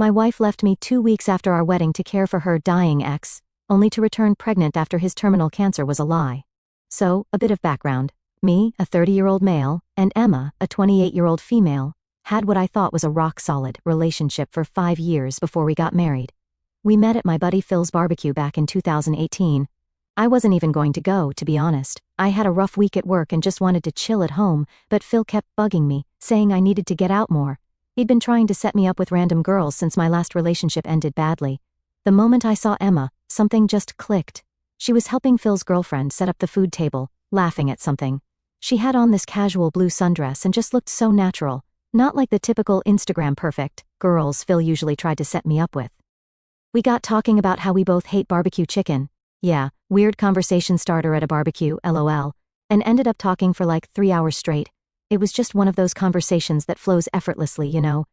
My wife left me 2 weeks after our wedding to care for her dying ex, only to return pregnant after his terminal cancer was a lie. So, a bit of background. Me, a 30-year-old male, and Emma, a 28-year-old female, had what I thought was a rock-solid relationship for 5 years before we got married. We met at my buddy Phil's barbecue back in 2018. I wasn't even going to go, to be honest. I had a rough week at work and just wanted to chill at home, but Phil kept bugging me, saying I needed to get out more. He'd been trying to set me up with random girls since my last relationship ended badly. The moment I saw Emma, something just clicked. She was helping Phil's girlfriend set up the food table, laughing at something. She had on this casual blue sundress and just looked so natural, not like the typical Instagram perfect girls Phil usually tried to set me up with. We got talking about how we both hate barbecue chicken. Yeah, weird conversation starter at a barbecue, LOL, and ended up talking for like 3 hours straight. It was just one of those conversations that flows effortlessly, you know.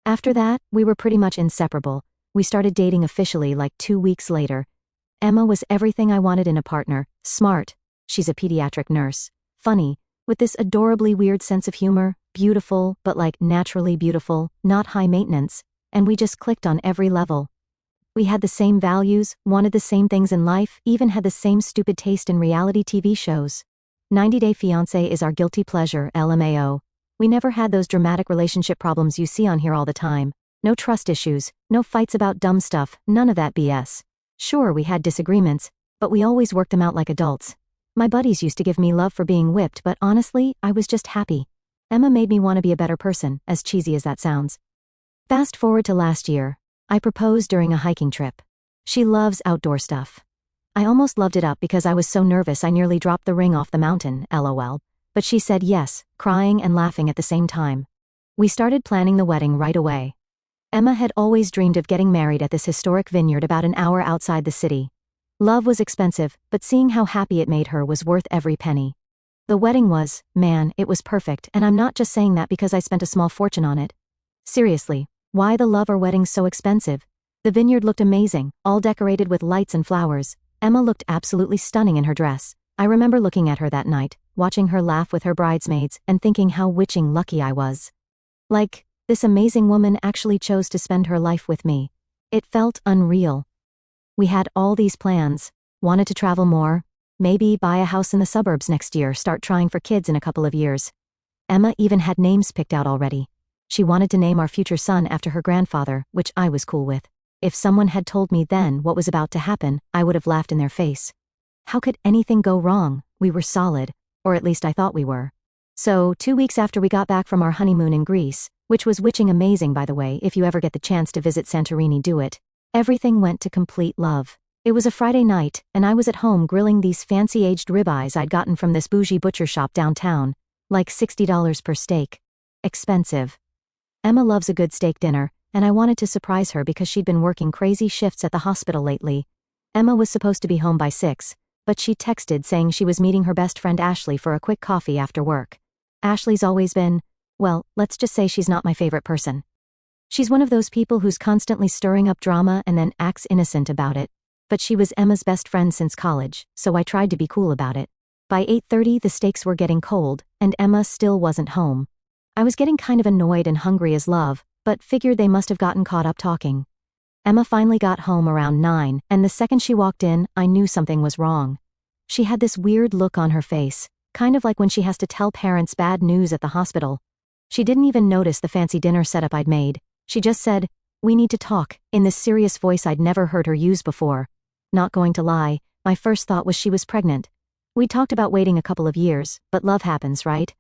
After that, we were pretty much inseparable. We started dating officially like 2 weeks later. Emma was everything I wanted in a partner. Smart. She's a pediatric nurse. Funny. With this adorably weird sense of humor. Beautiful, but like naturally beautiful, not high maintenance. And we just clicked on every level. We had the same values, wanted the same things in life, even had the same stupid taste in reality TV shows. 90 Day Fiancé is our guilty pleasure, LMAO. We never had those dramatic relationship problems you see on here all the time. No trust issues, no fights about dumb stuff, none of that BS. Sure, we had disagreements, but we always worked them out like adults. My buddies used to give me love for being whipped, but honestly, I was just happy. Emma made me want to be a better person, as cheesy as that sounds. Fast forward to last year. I proposed during a hiking trip. She loves outdoor stuff. I almost loved it up because I was so nervous I nearly dropped the ring off the mountain, LOL. But she said yes, crying and laughing at the same time. We started planning the wedding right away. Emma had always dreamed of getting married at this historic vineyard about an hour outside the city. Love was expensive, but seeing how happy it made her was worth every penny. The wedding was, man, it was perfect, and I'm not just saying that because I spent a small fortune on it. Seriously, why the love or wedding so expensive? The vineyard looked amazing, all decorated with lights and flowers. Emma looked absolutely stunning in her dress. I remember looking at her that night, watching her laugh with her bridesmaids, and thinking how witching lucky I was. Like, this amazing woman actually chose to spend her life with me. It felt unreal. We had all these plans, wanted to travel more, maybe buy a house in the suburbs next year, start trying for kids in a couple of years. Emma even had names picked out already. She wanted to name our future son after her grandfather, which I was cool with. If someone had told me then what was about to happen, I would have laughed in their face. How could anything go wrong? We were solid, or at least I thought we were. So, 2 weeks after we got back from our honeymoon in Greece, which was witching amazing by the way, if you ever get the chance to visit Santorini do it, everything went to complete love. It was a Friday night, and I was at home grilling these fancy aged ribeyes I'd gotten from this bougie butcher shop downtown, like $60 per steak. Expensive. Emma loves a good steak dinner, and I wanted to surprise her because she'd been working crazy shifts at the hospital lately. Emma was supposed to be home by 6, but she texted saying she was meeting her best friend Ashley for a quick coffee after work. Ashley's always been, well, let's just say she's not my favorite person. She's one of those people who's constantly stirring up drama and then acts innocent about it. But she was Emma's best friend since college, so I tried to be cool about it. By 8:30 the steaks were getting cold, and Emma still wasn't home. I was getting kind of annoyed and hungry as love, but figured they must have gotten caught up talking. Emma finally got home around 9, and the second she walked in, I knew something was wrong. She had this weird look on her face, kind of like when she has to tell parents bad news at the hospital. She didn't even notice the fancy dinner setup I'd made. She just said, "We need to talk," in this serious voice I'd never heard her use before. Not going to lie, my first thought was she was pregnant. We talked about waiting a couple of years, but love happens, right?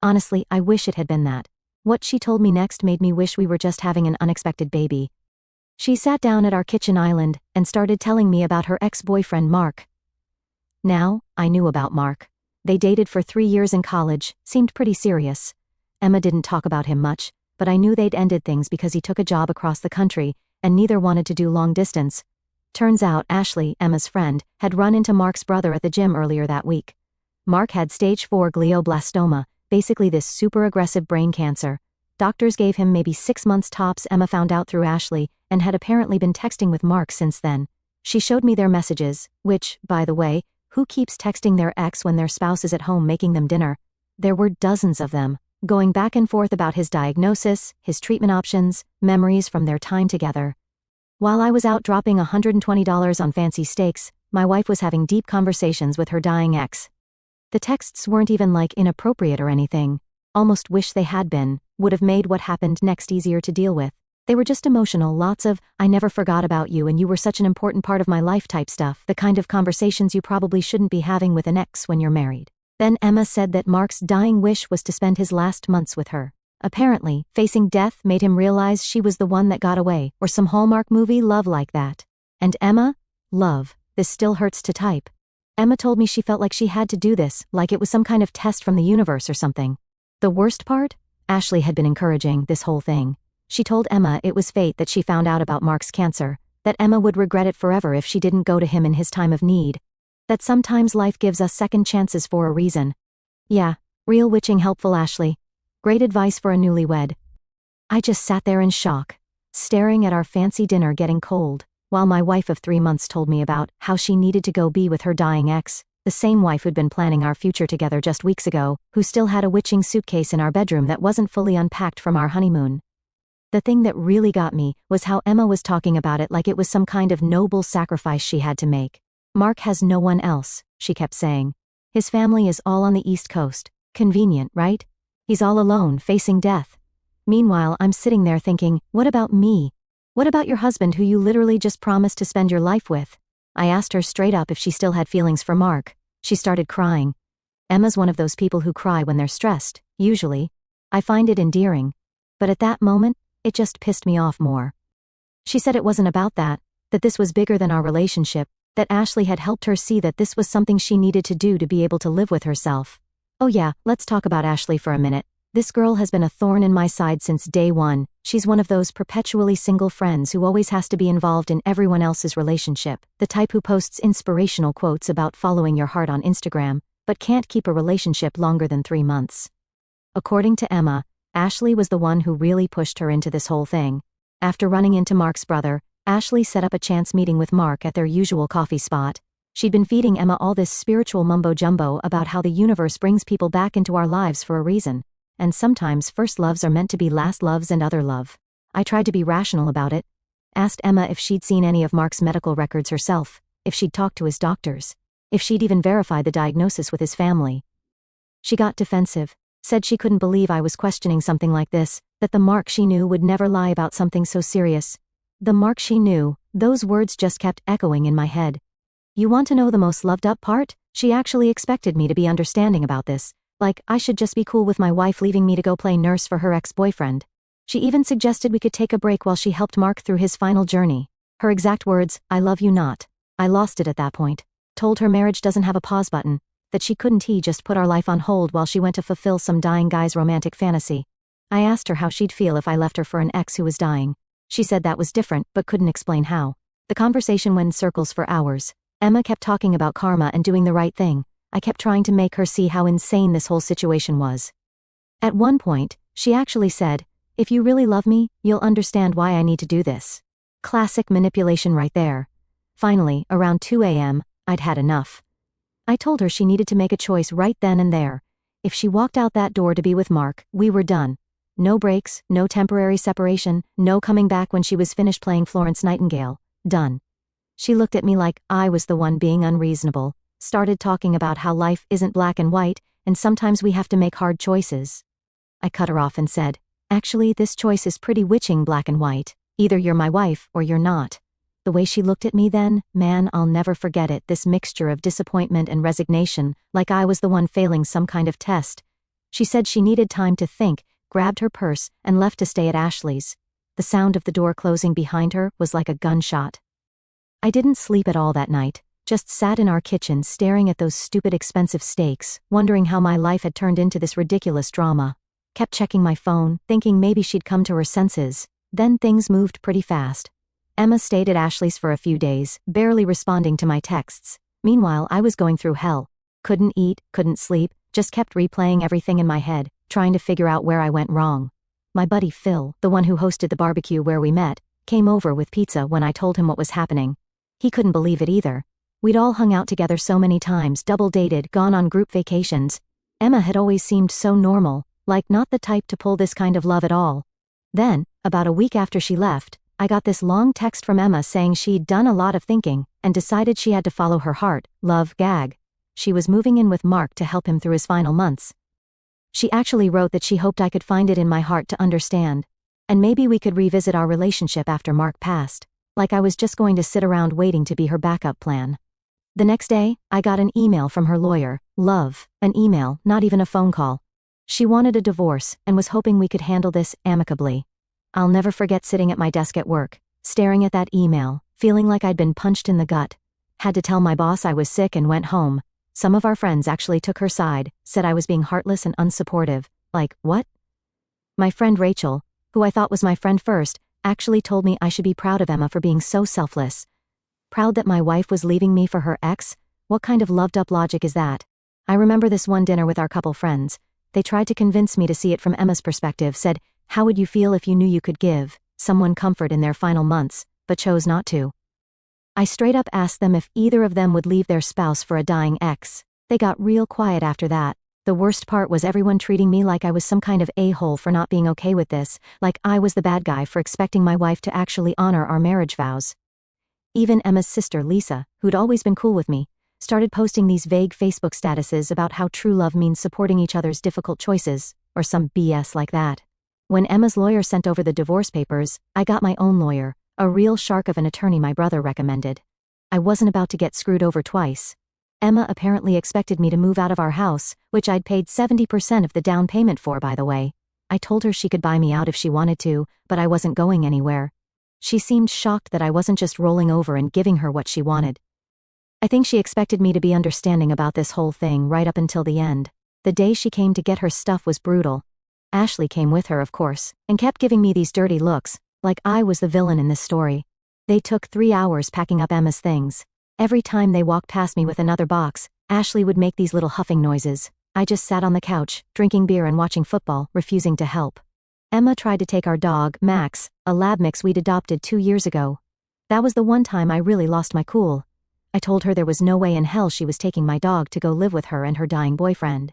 Honestly, I wish it had been that. What she told me next made me wish we were just having an unexpected baby. She sat down at our kitchen island and started telling me about her ex-boyfriend Mark. Now, I knew about Mark. They dated for 3 years in college, seemed pretty serious. Emma didn't talk about him much, but I knew they'd ended things because he took a job across the country, and neither wanted to do long distance. Turns out Ashley, Emma's friend, had run into Mark's brother at the gym earlier that week. Mark had stage 4 glioblastoma, basically this super aggressive brain cancer. Doctors gave him maybe 6 months tops, Emma found out through Ashley, and had apparently been texting with Mark since then. She showed me their messages, which, by the way, who keeps texting their ex when their spouse is at home making them dinner? There were dozens of them. going back and forth about his diagnosis, his treatment options, memories from their time together. While I was out dropping $120 on fancy steaks, my wife was having deep conversations with her dying ex. The texts weren't even like inappropriate or anything. Almost wish they had been, would have made what happened next easier to deal with. They were just emotional, lots of, I never forgot about you and you were such an important part of my life type stuff, the kind of conversations you probably shouldn't be having with an ex when you're married. Then Emma said that Mark's dying wish was to spend his last months with her. Apparently, facing death made him realize she was the one that got away, or some Hallmark movie love like that. And Emma? Love. This still hurts to type. Emma told me she felt like she had to do this, like it was some kind of test from the universe or something. The worst part? Ashley had been encouraging this whole thing. She told Emma it was fate that she found out about Mark's cancer, that Emma would regret it forever if she didn't go to him in his time of need. That sometimes life gives us second chances for a reason. Yeah, real witching helpful, Ashley. Great advice for a newlywed. I just sat there in shock, staring at our fancy dinner getting cold, while my wife of 3 months told me about how she needed to go be with her dying ex, the same wife who'd been planning our future together just weeks ago, who still had a witching suitcase in our bedroom that wasn't fully unpacked from our honeymoon. The thing that really got me was how Emma was talking about it like it was some kind of noble sacrifice she had to make. Mark has no one else, she kept saying. His family is all on the East Coast. Convenient, right? He's all alone, facing death. Meanwhile, I'm sitting there thinking, what about me? What about your husband who you literally just promised to spend your life with? I asked her straight up if she still had feelings for Mark. She started crying. Emma's one of those people who cry when they're stressed, usually. I find it endearing. But at that moment, it just pissed me off more. She said it wasn't about that this was bigger than our relationship, that Ashley had helped her see that this was something she needed to do to be able to live with herself. Oh yeah, let's talk about Ashley for a minute. This girl has been a thorn in my side since day one. She's one of those perpetually single friends who always has to be involved in everyone else's relationship, the type who posts inspirational quotes about following your heart on Instagram, but can't keep a relationship longer than 3 months. According to Emma, Ashley was the one who really pushed her into this whole thing. After running into Mark's brother, Ashley set up a chance meeting with Mark at their usual coffee spot. She'd been feeding Emma all this spiritual mumbo-jumbo about how the universe brings people back into our lives for a reason. And sometimes first loves are meant to be last loves and other love. I tried to be rational about it. Asked Emma if she'd seen any of Mark's medical records herself, if she'd talked to his doctors, if she'd even verified the diagnosis with his family. She got defensive, said she couldn't believe I was questioning something like this, that the Mark she knew would never lie about something so serious. The Mark she knew, those words just kept echoing in my head. You want to know the most loved up part? She actually expected me to be understanding about this, like I should just be cool with my wife leaving me to go play nurse for her ex-boyfriend. She even suggested we could take a break while she helped Mark through his final journey. Her exact words, I love you not. I lost it at that point. Told her marriage doesn't have a pause button, that she couldn't just put our life on hold while she went to fulfill some dying guy's romantic fantasy. I asked her how she'd feel if I left her for an ex who was dying. She said that was different, but couldn't explain how. The conversation went in circles for hours. Emma kept talking about karma and doing the right thing. I kept trying to make her see how insane this whole situation was. At one point, she actually said, if you really love me, you'll understand why I need to do this. Classic manipulation right there. Finally, around 2 a.m., I'd had enough. I told her she needed to make a choice right then and there. If she walked out that door to be with Mark, we were done. No breaks, no temporary separation, no coming back when she was finished playing Florence Nightingale. Done. She looked at me like I was the one being unreasonable, started talking about how life isn't black and white, and sometimes we have to make hard choices. I cut her off and said, actually, this choice is pretty witching black and white. Either you're my wife or you're not. The way she looked at me then, man, I'll never forget it, this mixture of disappointment and resignation, like I was the one failing some kind of test. She said she needed time to think, grabbed her purse, and left to stay at Ashley's. The sound of the door closing behind her was like a gunshot. I didn't sleep at all that night, just sat in our kitchen staring at those stupid expensive steaks, wondering how my life had turned into this ridiculous drama. Kept checking my phone, thinking maybe she'd come to her senses. Then things moved pretty fast. Emma stayed at Ashley's for a few days, barely responding to my texts. Meanwhile, I was going through hell. Couldn't eat, couldn't sleep, just kept replaying everything in my head, trying to figure out where I went wrong. My buddy Phil, the one who hosted the barbecue where we met, came over with pizza when I told him what was happening. He couldn't believe it either. We'd all hung out together so many times, double dated, gone on group vacations. Emma had always seemed so normal, Like not the type to pull this kind of love at all. Then, about a week after she left, I got this long text from Emma saying she'd done a lot of thinking and decided she had to follow her heart, love gag. She was moving in with Mark to help him through his final months. She actually wrote that she hoped I could find it in my heart to understand. And maybe we could revisit our relationship after Mark passed. Like I was just going to sit around waiting to be her backup plan. The next day, I got an email from her lawyer. Love, an email, not even a phone call. She wanted a divorce and was hoping we could handle this amicably. I'll never forget sitting at my desk at work, staring at that email, feeling like I'd been punched in the gut. Had to tell my boss I was sick and went home. Some of our friends actually took her side, said I was being heartless and unsupportive. Like, what? My friend Rachel, who I thought was my friend first, actually told me I should be proud of Emma for being so selfless. Proud that my wife was leaving me for her ex? What kind of loved-up logic is that? I remember this one dinner with our couple friends. They tried to convince me to see it from Emma's perspective, said, how would you feel if you knew you could give someone comfort in their final months, but chose not to? I straight up asked them if either of them would leave their spouse for a dying ex. They got real quiet after that. The worst part was everyone treating me like I was some kind of a-hole for not being okay with this, like I was the bad guy for expecting my wife to actually honor our marriage vows. Even Emma's sister Lisa, who'd always been cool with me, started posting these vague Facebook statuses about how true love means supporting each other's difficult choices, or some BS like that. When Emma's lawyer sent over the divorce papers, I got my own lawyer, a real shark of an attorney my brother recommended. I wasn't about to get screwed over twice. Emma apparently expected me to move out of our house, which I'd paid 70% of the down payment for, by the way. I told her she could buy me out if she wanted to, but I wasn't going anywhere. She seemed shocked that I wasn't just rolling over and giving her what she wanted. I think she expected me to be understanding about this whole thing right up until the end. The day she came to get her stuff was brutal. Ashley came with her, of course, and kept giving me these dirty looks, like I was the villain in this story. They took 3 hours packing up Emma's things. Every time they walked past me with another box, Ashley would make these little huffing noises. I just sat on the couch, drinking beer and watching football, refusing to help. Emma tried to take our dog, Max, a lab mix we'd adopted 2 years ago. That was the one time I really lost my cool. I told her there was no way in hell she was taking my dog to go live with her and her dying boyfriend.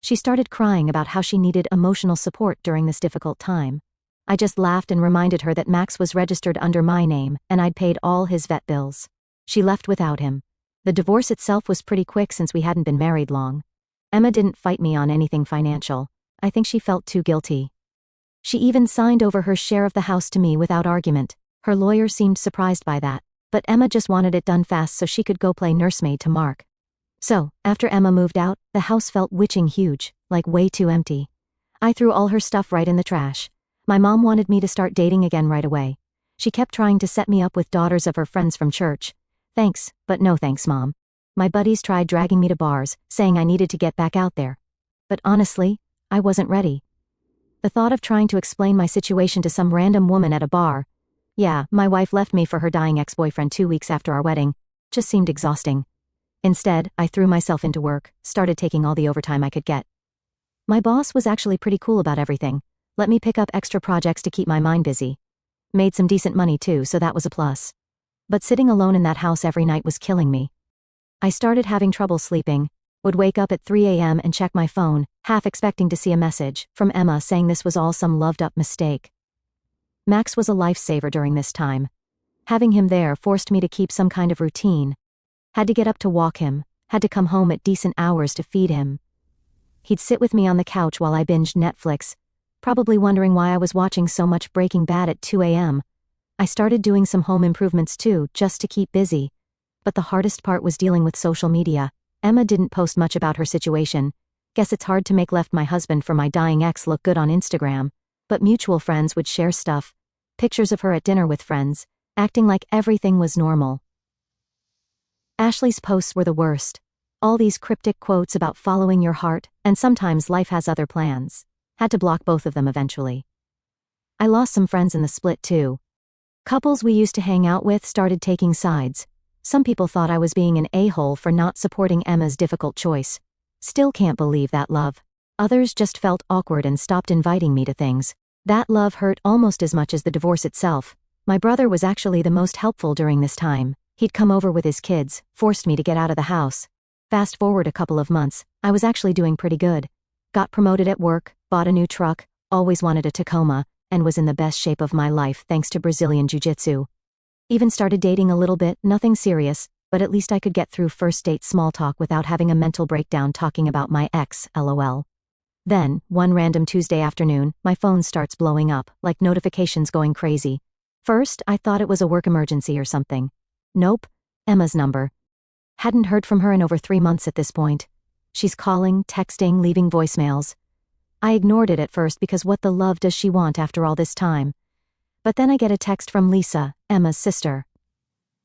She started crying about how she needed emotional support during this difficult time. I just laughed and reminded her that Max was registered under my name, and I'd paid all his vet bills. She left without him. The divorce itself was pretty quick since we hadn't been married long. Emma didn't fight me on anything financial. I think she felt too guilty. She even signed over her share of the house to me without argument. Her lawyer seemed surprised by that, but Emma just wanted it done fast so she could go play nursemaid to Mark. So, after Emma moved out, the house felt witching huge, like way too empty. I threw all her stuff right in the trash. My mom wanted me to start dating again right away. She kept trying to set me up with daughters of her friends from church. Thanks, but no thanks, Mom. My buddies tried dragging me to bars, saying I needed to get back out there. But honestly, I wasn't ready. The thought of trying to explain my situation to some random woman at a bar, yeah, my wife left me for her dying ex-boyfriend 2 weeks after our wedding, just seemed exhausting. Instead, I threw myself into work, started taking all the overtime I could get. My boss was actually pretty cool about everything. Let me pick up extra projects to keep my mind busy. Made some decent money too, so that was a plus. But sitting alone in that house every night was killing me. I started having trouble sleeping, would wake up at 3 a.m. and check my phone, half expecting to see a message from Emma saying this was all some loved-up mistake. Max was a lifesaver during this time. Having him there forced me to keep some kind of routine. Had to get up to walk him, had to come home at decent hours to feed him. He'd sit with me on the couch while I binged Netflix, probably wondering why I was watching so much Breaking Bad at 2 a.m. I started doing some home improvements too, just to keep busy. But the hardest part was dealing with social media. Emma didn't post much about her situation. Guess it's hard to make left my husband for my dying ex look good on Instagram. But mutual friends would share stuff. Pictures of her at dinner with friends, acting like everything was normal. Ashley's posts were the worst. All these cryptic quotes about following your heart, and sometimes life has other plans. Had to block both of them eventually. I lost some friends in the split too. Couples we used to hang out with started taking sides. Some people thought I was being an a-hole for not supporting Emma's difficult choice. Still can't believe that love. Others just felt awkward and stopped inviting me to things. That love hurt almost as much as the divorce itself. My brother was actually the most helpful during this time. He'd come over with his kids, forced me to get out of the house. Fast forward a couple of months, I was actually doing pretty good. Got promoted at work, bought a new truck, always wanted a Tacoma, and was in the best shape of my life thanks to Brazilian Jiu-Jitsu. Even started dating a little bit, nothing serious, but at least I could get through first date small talk without having a mental breakdown talking about my ex, lol. Then, one random Tuesday afternoon, my phone starts blowing up, like notifications going crazy. First, I thought it was a work emergency or something. Nope. Emma's number. Hadn't heard from her in over 3 months at this point. She's calling, texting, leaving voicemails. I ignored it at first because what the love does she want after all this time? But then I get a text from Lisa, Emma's sister.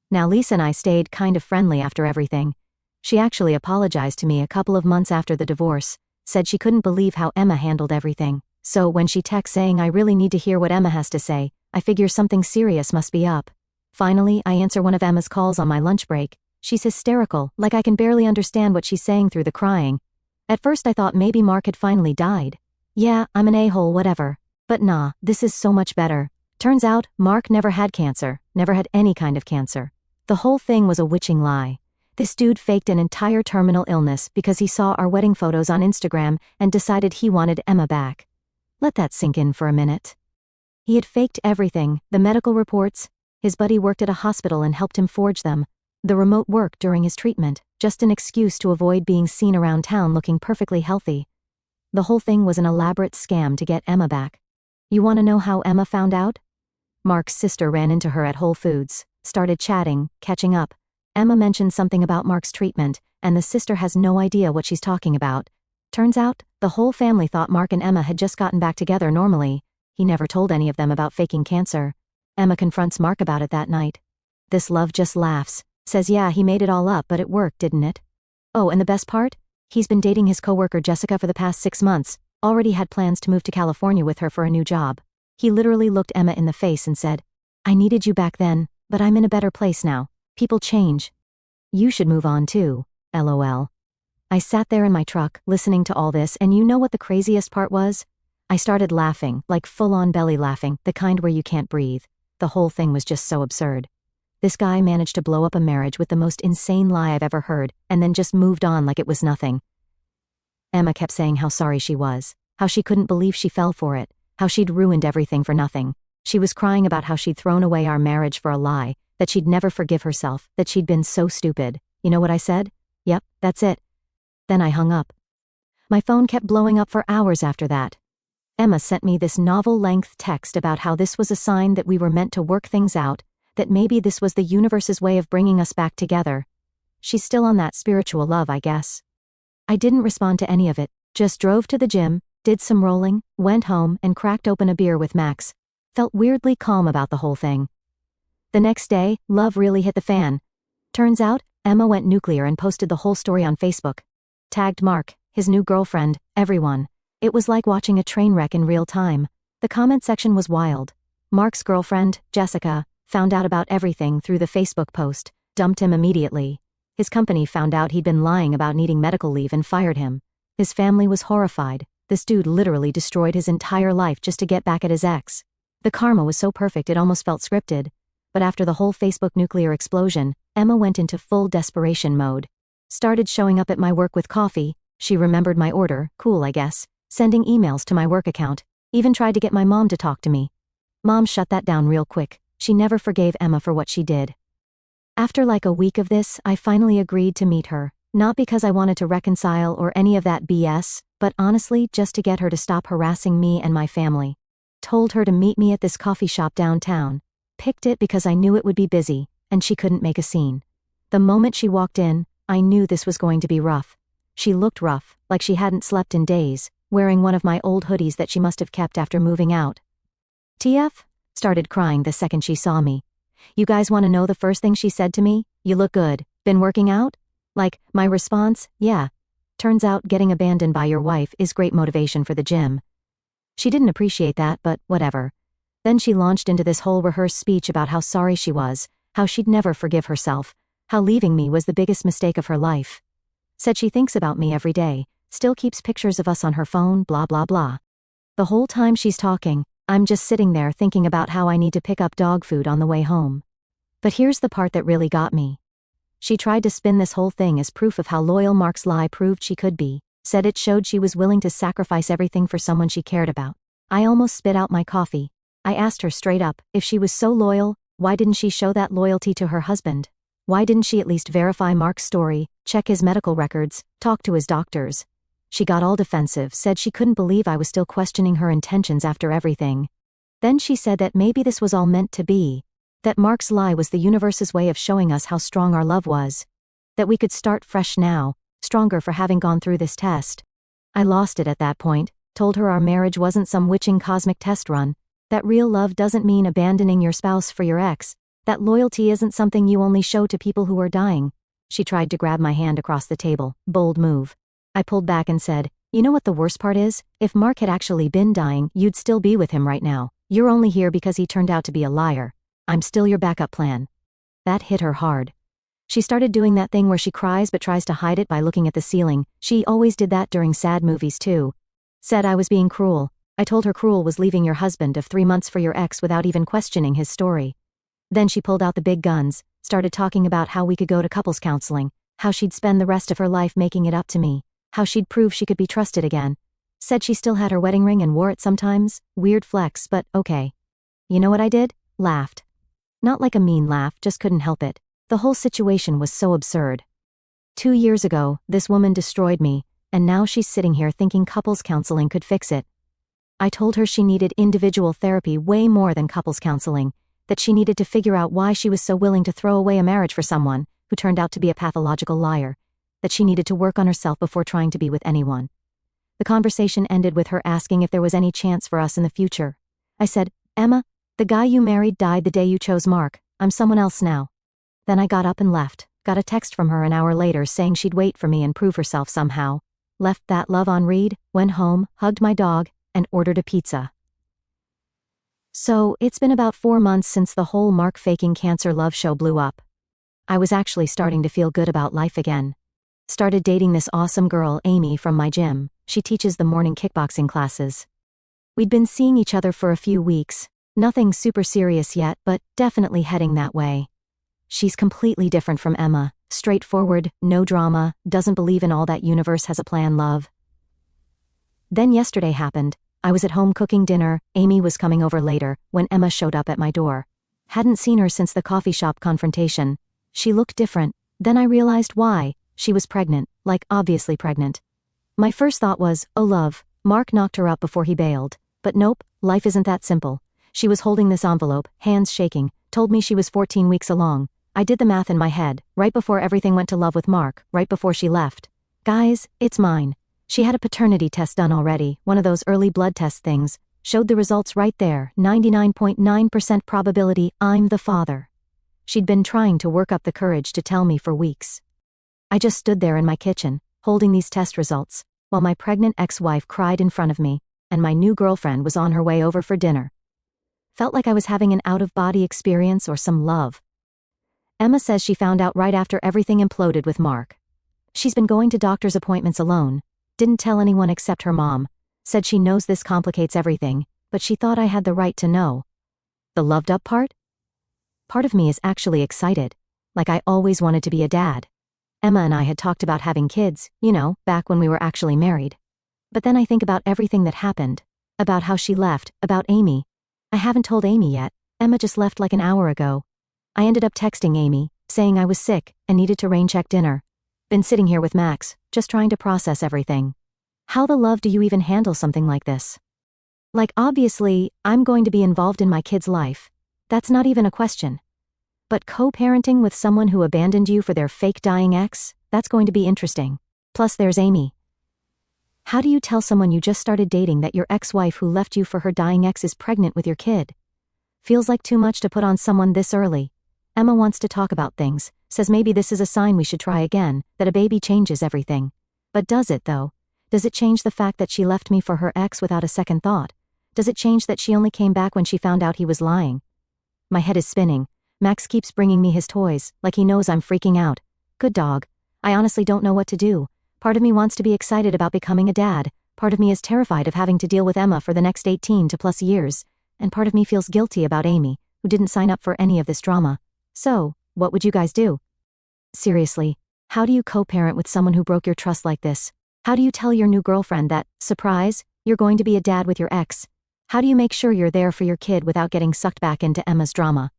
Now Lisa and I stayed kind of friendly after everything. She actually apologized to me a couple of months after the divorce, said she couldn't believe how Emma handled everything. So when she texts saying I really need to hear what Emma has to say, I figure something serious must be up. Finally, I answer one of Emma's calls on my lunch break. She's hysterical, like I can barely understand what she's saying through the crying. At first I thought maybe Mark had finally died. Yeah, I'm an a-hole, whatever. But nah, this is so much better. Turns out, Mark never had cancer, never had any kind of cancer. The whole thing was a witching lie. This dude faked an entire terminal illness because he saw our wedding photos on Instagram and decided he wanted Emma back. Let that sink in for a minute. He had faked everything, the medical reports. His buddy worked at a hospital and helped him forge them. The remote work during his treatment, just an excuse to avoid being seen around town looking perfectly healthy. The whole thing was an elaborate scam to get Emma back. You want to know how Emma found out? Mark's sister ran into her at Whole Foods, started chatting, catching up. Emma mentioned something about Mark's treatment, and the sister has no idea what she's talking about. Turns out, the whole family thought Mark and Emma had just gotten back together normally. He never told any of them about faking cancer. Emma confronts Mark about it that night. This love just laughs, says yeah, he made it all up but it worked, didn't it? Oh, and the best part? He's been dating his coworker Jessica for the past 6 months, already had plans to move to California with her for a new job. He literally looked Emma in the face and said, I needed you back then, but I'm in a better place now. People change. You should move on too, lol. I sat there in my truck, listening to all this, and you know what the craziest part was? I started laughing, like full-on belly laughing, the kind where you can't breathe. The whole thing was just so absurd. This guy managed to blow up a marriage with the most insane lie I've ever heard, and then just moved on like it was nothing. Emma kept saying how sorry she was, how she couldn't believe she fell for it, how she'd ruined everything for nothing. She was crying about how she'd thrown away our marriage for a lie, that she'd never forgive herself, that she'd been so stupid. You know what I said? Yep, that's it. Then I hung up. My phone kept blowing up for hours after that. Emma sent me this novel-length text about how this was a sign that we were meant to work things out, that maybe this was the universe's way of bringing us back together. She's still on that spiritual love, I guess. I didn't respond to any of it, just drove to the gym, did some rolling, went home and cracked open a beer with Max. Felt weirdly calm about the whole thing. The next day, love really hit the fan. Turns out, Emma went nuclear and posted the whole story on Facebook. Tagged Mark, his new girlfriend, everyone. It was like watching a train wreck in real time. The comment section was wild. Mark's girlfriend, Jessica, found out about everything through the Facebook post, dumped him immediately. His company found out he'd been lying about needing medical leave and fired him. His family was horrified. This dude literally destroyed his entire life just to get back at his ex. The karma was so perfect it almost felt scripted. But after the whole Facebook nuclear explosion, Emma went into full desperation mode. Started showing up at my work with coffee. She remembered my order, cool I guess. Sending emails to my work account. Even tried to get my mom to talk to me. Mom shut that down real quick. She never forgave Emma for what she did. After like a week of this, I finally agreed to meet her. Not because I wanted to reconcile or any of that BS, but honestly just to get her to stop harassing me and my family. Told her to meet me at this coffee shop downtown. Picked it because I knew it would be busy, and she couldn't make a scene. The moment she walked in, I knew this was going to be rough. She looked rough, like she hadn't slept in days, wearing one of my old hoodies that she must have kept after moving out. TF? Started crying the second she saw me. You guys want to know the first thing she said to me? You look good. Been working out? Like, my response, yeah. Turns out getting abandoned by your wife is great motivation for the gym. She didn't appreciate that, but whatever. Then she launched into this whole rehearsed speech about how sorry she was, how she'd never forgive herself, how leaving me was the biggest mistake of her life. Said she thinks about me every day, still keeps pictures of us on her phone, blah blah blah. The whole time she's talking, I'm just sitting there thinking about how I need to pick up dog food on the way home. But here's the part that really got me. She tried to spin this whole thing as proof of how loyal Mark's lie proved she could be. Said it showed she was willing to sacrifice everything for someone she cared about. I almost spit out my coffee. I asked her straight up, if she was so loyal, why didn't she show that loyalty to her husband? Why didn't she at least verify Mark's story, check his medical records, talk to his doctors? She got all defensive, said she couldn't believe I was still questioning her intentions after everything. Then she said that maybe this was all meant to be. That Mark's lie was the universe's way of showing us how strong our love was. That we could start fresh now, stronger for having gone through this test. I lost it at that point, told her our marriage wasn't some witching cosmic test run. That real love doesn't mean abandoning your spouse for your ex. That loyalty isn't something you only show to people who are dying. She tried to grab my hand across the table, bold move. I pulled back and said, you know what the worst part is? If Mark had actually been dying, you'd still be with him right now. You're only here because he turned out to be a liar. I'm still your backup plan. That hit her hard. She started doing that thing where she cries but tries to hide it by looking at the ceiling. She always did that during sad movies too. Said I was being cruel. I told her cruel was leaving your husband of 3 months for your ex without even questioning his story. Then she pulled out the big guns, started talking about how we could go to couples counseling, how she'd spend the rest of her life making it up to me, how she'd prove she could be trusted again. Said she still had her wedding ring and wore it sometimes. Weird flex, but okay. You know what I did? Laughed. Not like a mean laugh, just couldn't help it. The whole situation was so absurd. 2 years ago, this woman destroyed me, and now she's sitting here thinking couples counseling could fix it. I told her she needed individual therapy way more than couples counseling, that she needed to figure out why she was so willing to throw away a marriage for someone who turned out to be a pathological liar, that she needed to work on herself before trying to be with anyone. The conversation ended with her asking if there was any chance for us in the future. I said, Emma, the guy you married died the day you chose Mark. I'm someone else now. Then I got up and left, got a text from her an hour later saying she'd wait for me and prove herself somehow. Left that love on read, went home, hugged my dog, and ordered a pizza. So, it's been about 4 months since the whole Mark faking cancer love show blew up. I was actually starting to feel good about life again. Started dating this awesome girl, Amy, from my gym. She teaches the morning kickboxing classes. We'd been seeing each other for a few weeks. Nothing super serious yet, but definitely heading that way. She's completely different from Emma, straightforward, no drama, doesn't believe in all that universe has a plan love. Then yesterday happened. I was at home cooking dinner, Amy was coming over later, when Emma showed up at my door. Hadn't seen her since the coffee shop confrontation. She looked different. Then I realized why. She was pregnant, like obviously pregnant. My first thought was, oh love, Mark knocked her up before he bailed. But nope, life isn't that simple. She was holding this envelope, hands shaking, told me she was 14 weeks along. I did the math in my head, right before everything went to love with Mark, right before she left. Guys, it's mine. She had a paternity test done already, one of those early blood test things. Showed the results right there, 99.9% probability I'm the father. She'd been trying to work up the courage to tell me for weeks. I just stood there in my kitchen, holding these test results, while my pregnant ex-wife cried in front of me, and my new girlfriend was on her way over for dinner. Felt like I was having an out-of-body experience or some love. Emma says she found out right after everything imploded with Mark. She's been going to doctor's appointments alone, didn't tell anyone except her mom, said she knows this complicates everything, but she thought I had the right to know. The loved up part? Part of me is actually excited, like I always wanted to be a dad. Emma and I had talked about having kids, you know, back when we were actually married. But then I think about everything that happened, about how she left, about Amy. I haven't told Amy yet. Emma just left like an hour ago. I ended up texting Amy, saying I was sick and needed to rain check dinner. Been sitting here with Max, just trying to process everything. How the love do you even handle something like this? Like obviously, I'm going to be involved in my kid's life. That's not even a question. But co-parenting with someone who abandoned you for their fake dying ex, that's going to be interesting. Plus there's Amy. How do you tell someone you just started dating that your ex-wife who left you for her dying ex is pregnant with your kid? Feels like too much to put on someone this early. Emma wants to talk about things, says maybe this is a sign we should try again, that a baby changes everything. But does it though? Does it change the fact that she left me for her ex without a second thought? Does it change that she only came back when she found out he was lying? My head is spinning. Max keeps bringing me his toys, like he knows I'm freaking out. Good dog. I honestly don't know what to do. Part of me wants to be excited about becoming a dad. Part of me is terrified of having to deal with Emma for the next 18 to plus years. And part of me feels guilty about Amy, who didn't sign up for any of this drama. So, what would you guys do? Seriously, how do you co-parent with someone who broke your trust like this? How do you tell your new girlfriend that, surprise, you're going to be a dad with your ex? How do you make sure you're there for your kid without getting sucked back into Emma's drama?